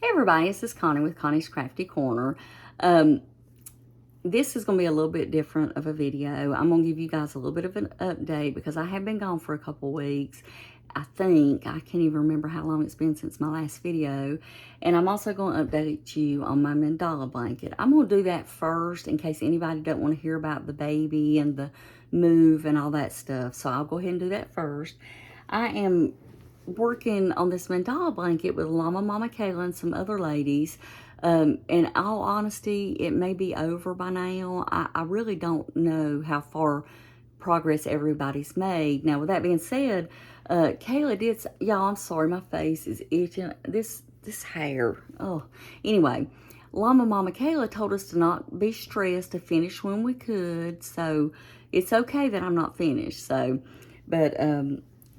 Hey everybody, this is Connie with Connie's Crafty Corner. This is going to be a little bit different of a video. I'm going to give you guys a little bit of an update because I have been gone for a couple weeks. I can't even remember how long it's been since my last video. And I'm also going to update you on my Mandala blanket. I'm going to do that first in case anybody doesn't want to hear about the baby and the move and all that stuff. So I'll go ahead and do that first. I am working on this Mandala blanket with Llama Mama Kayla and some other ladies. In all honesty, it may be over by now. I really don't know how far progress everybody's made. Now, with that being said, Kayla did, y'all, I'm sorry, my face is itching. This hair, oh. Anyway, Llama Mama Kayla told us to not be stressed, to finish when we could. So it's okay that I'm not finished. So, but,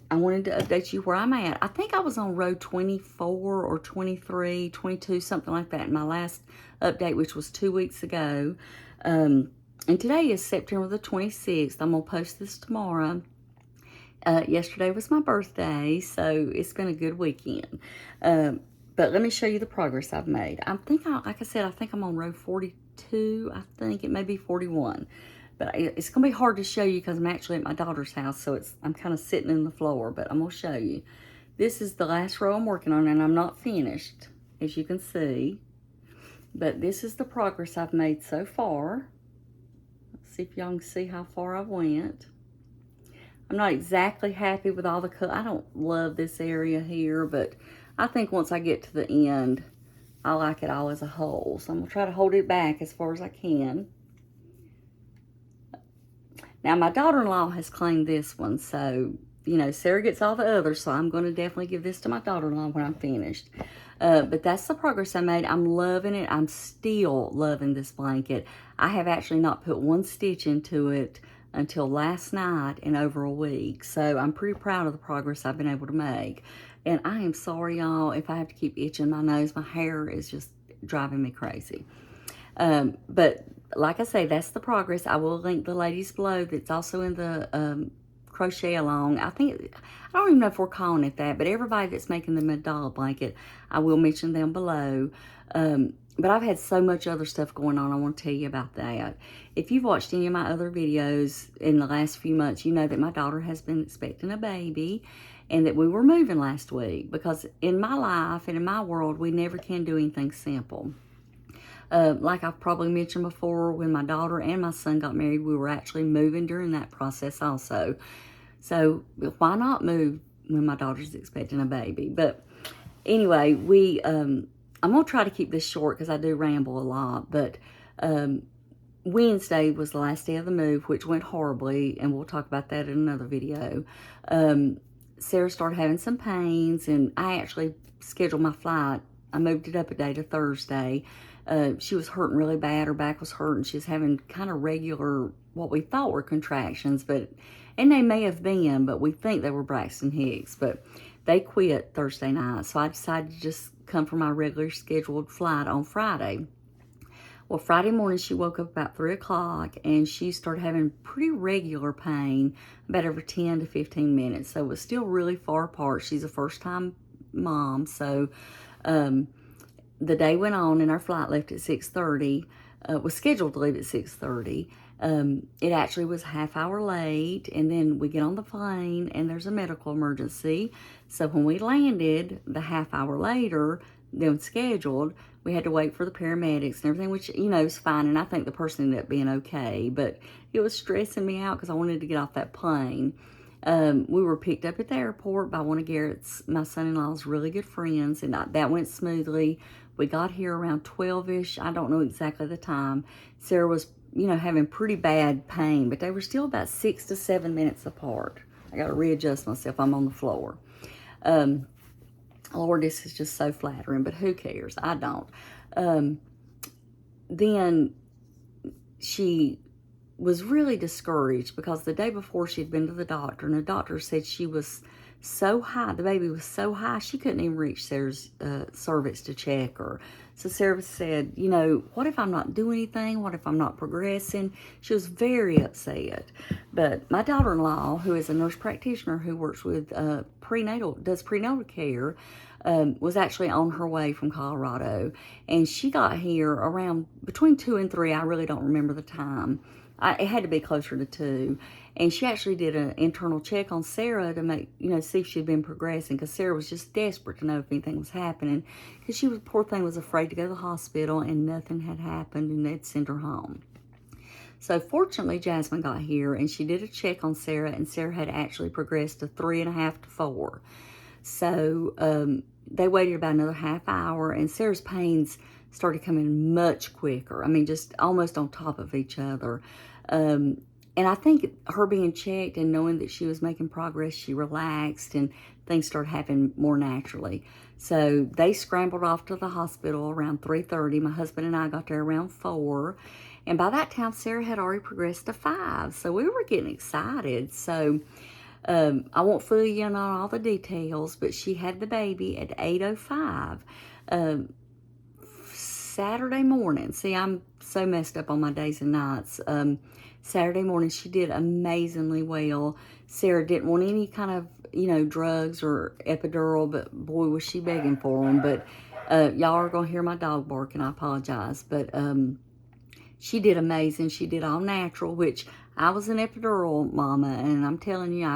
I wanted to update you where I'm at. I think I was on row 24 or 23, 22, something like that in my last update, which was 2 weeks ago. And today is September the 26th. I'm going to post this tomorrow. Yesterday was my birthday, so it's been a good weekend. But let me show you the progress I've made. Like I said, I think I'm on row 42. I think it may be 41. But it's going to be hard to show you because I'm actually at my daughter's house, so I'm kind of sitting in the floor, but I'm going to show you. This is the last row I'm working on, and I'm not finished, as you can see. But this is the progress I've made so far. Let's see if y'all can see how far I went. I'm not exactly happy with all the color. I don't love this area here, but I think once I get to the end, I like it all as a whole. So I'm going to try to hold it back as far as I can. Now, my daughter-in-law has claimed this one, so, you know, Sarah gets all the others, so I'm going to definitely give this to my daughter-in-law when I'm finished. But that's the progress I made. I'm loving it. I'm still loving this blanket. I have actually not put one stitch into it until last night in over a week, so I'm pretty proud of the progress I've been able to make. And I am sorry, y'all, if I have to keep itching my nose. My hair is just driving me crazy. But like I say, that's the progress. I will link the ladies below. That's also in the crochet along. I don't even know if we're calling it that, but everybody that's making the Mandala blanket, I will mention them below. But I've had so much other stuff going on. I want to tell you about that. If you've watched any of my other videos in the last few months, you know that my daughter has been expecting a baby and that we were moving last week, because in my life and in my world, we never can do anything simple. Like I've probably mentioned before, when my daughter and my son got married, we were actually moving during that process also. So why not move when my daughter's expecting a baby? But anyway, I'm going to try to keep this short because I do ramble a lot. But Wednesday was the last day of the move, which went horribly, and we'll talk about that in another video. Sarah started having some pains, and I actually scheduled my flight. I moved it up a day to Thursday. She was hurting really bad. Her back was hurting. She was having kind of regular, what we thought were contractions, and they may have been, but we think they were Braxton Hicks. But they quit Thursday night, so I decided to just come for my regular scheduled flight on Friday. Well, Friday morning, she woke up about 3 o'clock, and she started having pretty regular pain about every 10 to 15 minutes. So it was still really far apart. She's a first-time mom, so the day went on, and our flight left at 6:30. Was scheduled to leave at 6:30. It actually was a half hour late, and then we get on the plane, and there's a medical emergency. So when we landed, the half hour later than scheduled, we had to wait for the paramedics and everything, which, you know, is fine, and I think the person ended up being okay. But it was stressing me out because I wanted to get off that plane. We were picked up at the airport by one of my son-in-law's really good friends, and that went smoothly. We got here around 12-ish. I don't know exactly the time. Sarah was, you know, having pretty bad pain, but they were still about 6 to 7 minutes apart. I got to readjust myself. I'm on the floor. Lord, this is just so flattering, but who cares? I don't. Then she was really discouraged because the day before she had been to the doctor, and the doctor said she was so high, the baby was so high, she couldn't even reach Sarah's cervix to check her. So Sarah said, you know, what if I'm not doing anything? What if I'm not progressing? She was very upset. But my daughter-in-law, who is a nurse practitioner who works with does prenatal care, was actually on her way from Colorado. And she got here around between 2 and 3. I really don't remember the time. It had to be closer to 2. And she actually did an internal check on Sarah to make, see if she'd been progressing, because Sarah was just desperate to know if anything was happening, because poor thing, was afraid to go to the hospital, and nothing had happened, and they'd send her home. So fortunately, Jasmine got here, and she did a check on Sarah, and Sarah had actually progressed to 3.5 to 4. So they waited about another half hour, and Sarah's pains started coming much quicker. I mean, just almost on top of each other. And I think her being checked and knowing that she was making progress, she relaxed and things started happening more naturally. So they scrambled off to the hospital around 3:30. My husband and I got there around 4. And by that time, Sarah had already progressed to 5. So we were getting excited. So I won't fill you in on all the details, but she had the baby at 8:05. Saturday morning. See, I'm so messed up on my days and nights. Saturday morning, she did amazingly well. Sarah didn't want any kind of, drugs or epidural, but boy, was she begging for them. But y'all are going to hear my dog bark, and I apologize. But she did amazing. She did all natural, which I was an epidural mama, and I'm telling you,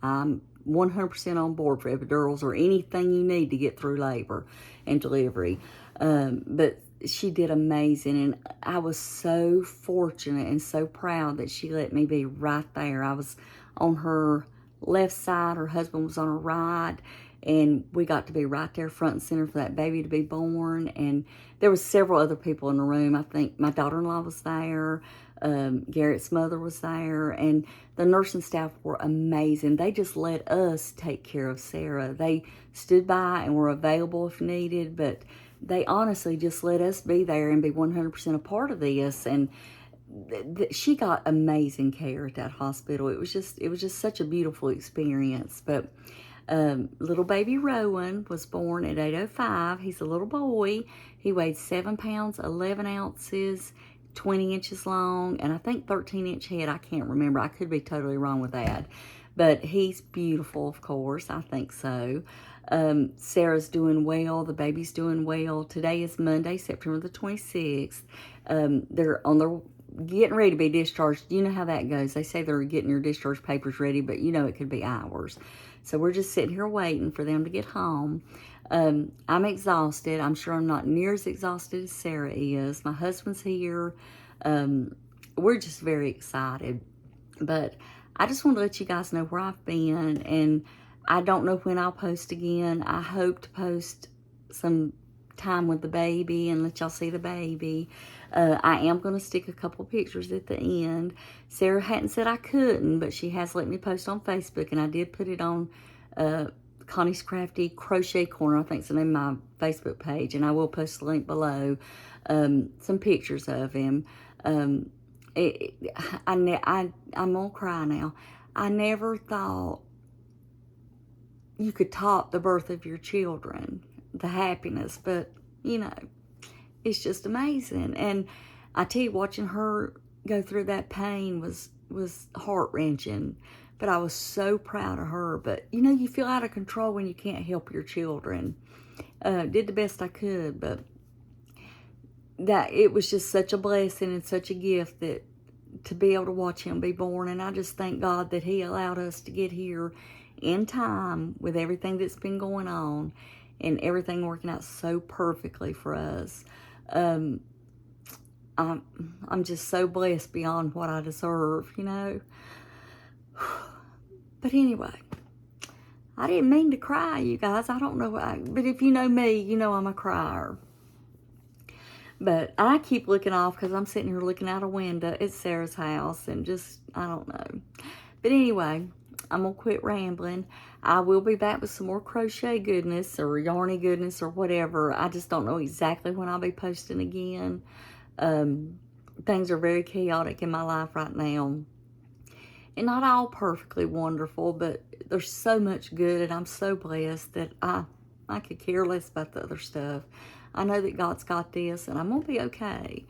I'm 100% on board for epidurals or anything you need to get through labor and delivery. But she did amazing, and I was so fortunate and so proud that she let me be right there. I was on her left side, her husband was on her right, and we got to be right there front and center for that baby to be born. And there was several other people in the room. I think my daughter-in-law was there, Garrett's mother was there, and the nursing staff were amazing. They just let us take care of Sarah. They stood by and were available if needed, but they honestly just let us be there and be 100% a part of this. And she got amazing care at that hospital. It was just such a beautiful experience. But little baby Rowan was born at 8:05. He's a little boy. He weighed 7 pounds, 11 ounces, 20 inches long, and I think 13-inch head. I can't remember. I could be totally wrong with that. But he's beautiful, of course. I think so. Sarah's doing well. The baby's doing well. Today is Monday, September the 26th. They're getting ready to be discharged. You know how that goes. They say they're getting your discharge papers ready, but it could be hours. So we're just sitting here waiting for them to get home. I'm exhausted. I'm sure I'm not near as exhausted as Sarah is. My husband's here. We're just very excited. But I just want to let you guys know where I've been, and I don't know when I'll post again. I hope to post some time with the baby and let y'all see the baby. I am going to stick a couple pictures at the end. Sarah hadn't said I couldn't, but she has let me post on Facebook, and I did put it on Connie's Crafty Crochet Corner, I think it's the name of my Facebook page, and I will post the link below, some pictures of him. I'm gonna cry now. I never thought you could top the birth of your children, the happiness, but it's just amazing. And I tell you, watching her go through that pain was heart-wrenching, but I was so proud of her. But you feel out of control when you can't help your children. Did the best I could, but that it was just such a blessing and such a gift that to be able to watch him be born. And I just thank God that he allowed us to get here in time with everything that's been going on and everything working out so perfectly for us. I'm just so blessed beyond what I deserve, But anyway, I didn't mean to cry, you guys. I don't know why, but if you know me, you know I'm a crier. But I keep looking off because I'm sitting here looking out a window at Sarah's house and just, I don't know. But anyway, I'm going to quit rambling. I will be back with some more crochet goodness or yarny goodness or whatever. I just don't know exactly when I'll be posting again. Things are very chaotic in my life right now. And not all perfectly wonderful, but there's so much good, and I'm so blessed that I could care less about the other stuff. I know that God's got this, and I'm going to be okay.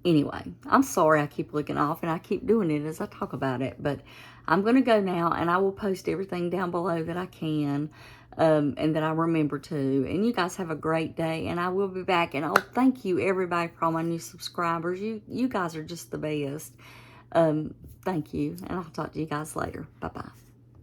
Anyway, I'm sorry I keep looking off, and I keep doing it as I talk about it, but I'm going to go now, and I will post everything down below that I can, and that I remember to. And you guys have a great day, and I will be back. And oh, thank you everybody for all my new subscribers. You guys are just the best. Thank you, and I'll talk to you guys later. Bye bye.